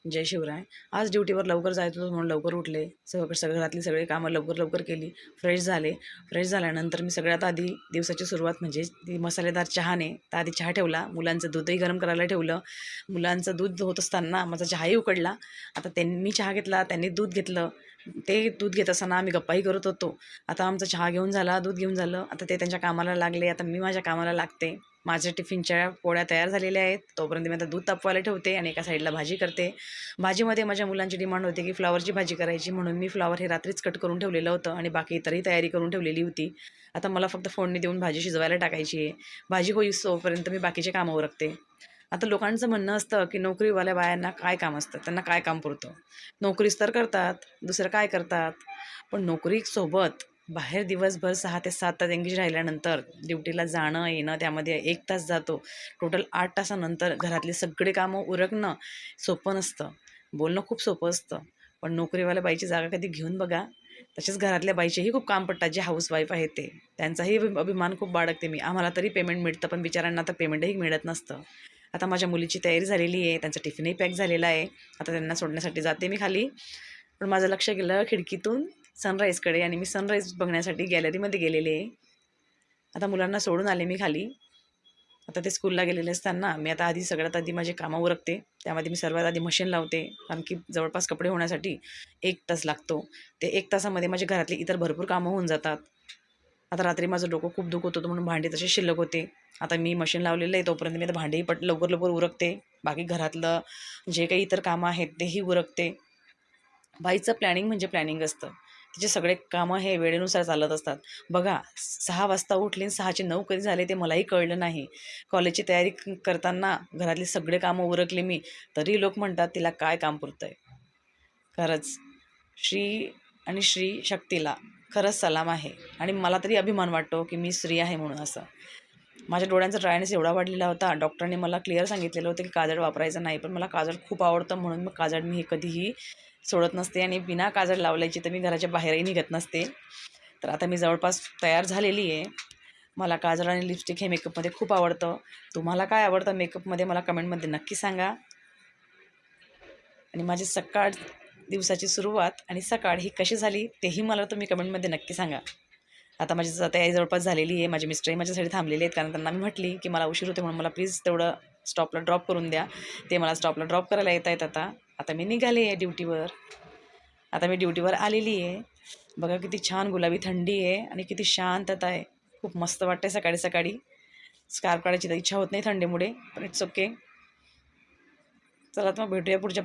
जय शिवराय. आज ड्युटीवर लवकर जायचं होतं म्हणून लवकर उठले. सगळं घरातली सगळी कामं लवकर लवकर केली. फ्रेश झाले. फ्रेश झाल्यानंतर मी सगळ्यात आधी दिवसाची सुरुवात म्हणजे ती मसालेदार चहाने तर आधी चहा ठेवला. मुलांचं दूधही गरम करायला ठेवलं. मुलांचं दूध होत असताना माझा चहाही उकडला. आता मी चहा घेतला, त्यांनी दूध घेतलं. ते दूध घेत असताना आम्ही गप्पाही करत होतो. आता आमचा चहा घेऊन झाला, दूध घेऊन झालं. आता ते त्यांच्या कामाला लागले. आता मी माझ्या कामाला लागते. माझ्या टिफिनच्या पोळ्या तयार झालेल्या आहेत. तोपर्यंत मी आता दूध तापवायला ठेवते आणि एका साईडला भाजी करते. भाजीमध्ये माझ्या मुलांची डिमांड होती की फ्लॉवरची भाजी करायची, म्हणून मी फ्लॉवर हे रात्रीच कट करून ठेवलेलं होतं आणि बाकी इतरही तयारी करून ठेवलेली होती. आता मला फक्त फोडणी देऊन भाजी शिजवायला टाकायची आहे. भाजी होईस्तोपर्यंत मी बाकीचे कामं उरकते. आता लोकांचं म्हणणं असतं की नोकरीवाल्या बायांना काय काम असतं, त्यांना काय काम पुरतं. नोकरीच तर करतात, दुसरं काय करतात. पण नोकरीसोबत बाहेर दिवसभर 6 ते 7 तास एंगेज राहिल्यानंतर ड्युटीला जाणं येणं त्यामध्ये 1 तास जातो. टोटल 8 तासानंतर घरातली सगळी कामं उरकणं सोपं नसतं. बोलणं खूप सोपं असतं. पण नोकरीवाल्या बाईची जागा कधी घेऊन बघा. तसेच घरातल्या बाईचेही खूप काम पडतात, जे हाऊसवाईफ आहेत ते. त्यांचाही अभिमान खूप बाळगते मी. आम्हाला तरी पेमेंट मिळतं, पण बिचाऱ्यांना तर पेमेंटही मिळत नसतं. आता माझ्या मुलीची तयारी झालेली आहे. त्यांचा टिफिनही पॅक झालेला आहे. आता त्यांना सोडण्यासाठी जाते मी खाली. पण माझं लक्ष गेलं खिडकीतून सनराईजकडे आणि मी सनराईज बघण्यासाठी गॅलरीमध्ये गेलेले आहे. आता मुलांना सोडून आले मी खाली. आता ते स्कूलला गेलेले असताना मी आता सगळ्यात आधी माझी कामं उरकते. त्यामध्ये मी सर्वात आधी मशीन लावते, कारण की जवळपास कपडे होण्यासाठी 1 तास लागतो. ते 1 तासामध्ये माझ्या घरातली इतर भरपूर कामं होऊन जातात. आता रात्री माझं डोकं खूप दुखत होतं म्हणून भांडे तसे शिल्लक होते. आता मी मशीन लावलेलं आहे, तोपर्यंत मी आता भांडेही लवकर लवकर उरकते. बाकी घरातलं जे काही इतर कामं आहेत तेही उरकते. बाईचं प्लॅनिंग म्हणजे प्लॅनिंग असतं. तिचे सगळे कामं हे वेळेनुसार चालत असतात. बघा 6 वाजता उठली आणि 6चे 9 कधी झाले ते मलाही कळलं नाही. कॉलेजची तयारी करताना घरातली सगळे कामं उरकली मी, तरी लोक म्हणतात तिला काय काम पुरतंय. खरंच श्री आणि श्री शक्तीला खरंच सलाम आहे आणि मला तरी अभिमान वाटतो की मी स्त्री आहे म्हणून असं. माझ्या डोळ्यांचा ड्रायनेस एवढा वाढलेला होता. डॉक्टरने मला क्लिअर सांगितलेलं होतं की काजळ वापरायचं नाही. पण मला काजळ खूप आवडतं म्हणून मग काजळ मी हे कधीही सोडत नसते आणि बिना काजळ लावल्याची तर मी घराच्या बाहेरही निघत नसते. तर आता मी जवळपास तयार झालेली आहे. मला काजळ आणि लिपस्टिक हे मेकअपमध्ये खूप आवडतं. तुम्हाला काय आवडतं मेकअपमध्ये मला कमेंटमध्ये नक्की सांगा. आणि माझी दिवसाची सुरुवात आणि सकाळ ही कशी झाली तेही मला तुम्ही कमेंटमध्ये नक्की सांगा. आता माझी तयारी जवळपास झालेली आहे. माझे मिस्टरही माझ्यासाठी थांबलेले आहेत, कारण त्यांना मी म्हटली की मला उशीर होते म्हणून मला प्लीज तेवढं स्टॉपला ड्रॉप करून द्या. ते मला स्टॉपला ड्रॉप करायला येत आहेत आता. आता मी निघाले आहे ड्युटीवर. आता मी ड्युटीवर आलेली आहे. बघा किती छान गुलाबी थंडी आहे आणि किती शांतता आहे. खूप मस्त वाटतं आहे सकाळी सकाळी. स्कार्फ काढायची तर इच्छा होत नाही थंडीमुळे, पण इट्स ओके. चला तर मग भेटूया पुढच्या